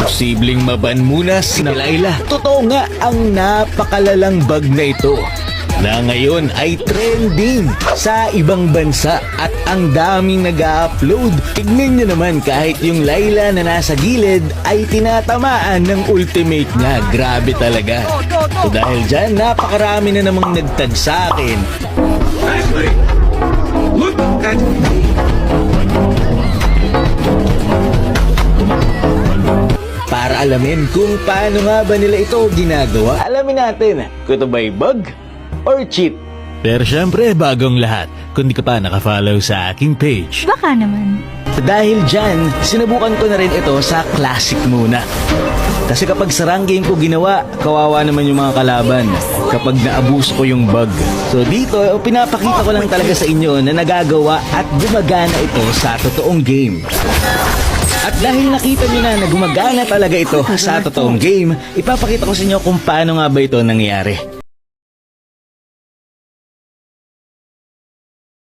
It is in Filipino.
Posibleng maban muna si Layla. Totoo nga ang napakalalang bug na ito na ngayon ay trending sa ibang bansa at ang daming nag-upload. Tignan nyo naman, kahit yung Layla na nasa gilid ay tinatamaan ng ultimate niya. Grabe talaga. So dahil dyan, napakarami na namang nagtag sa akin. Look at me. Para alamin kung paano nga ba nila ito ginagawa, alamin natin kung ito ba'y bug or cheat. Pero syempre, bagong lahat, kung di ka pa nakafollow sa aking page. Baka naman. Dahil dyan, sinubukan ko na rin ito sa classic muna. Kasi kapag sa ranking ko ginawa, kawawa naman yung mga kalaban kapag naabuso ko yung bug. So dito, pinapakita ko lang talaga sa inyo na nagagawa at gumagana ito sa totoong game. At dahil nakita nyo na gumagana talaga ito sa totoong game, ipapakita ko sa inyo kung paano nga ba ito nangyayari.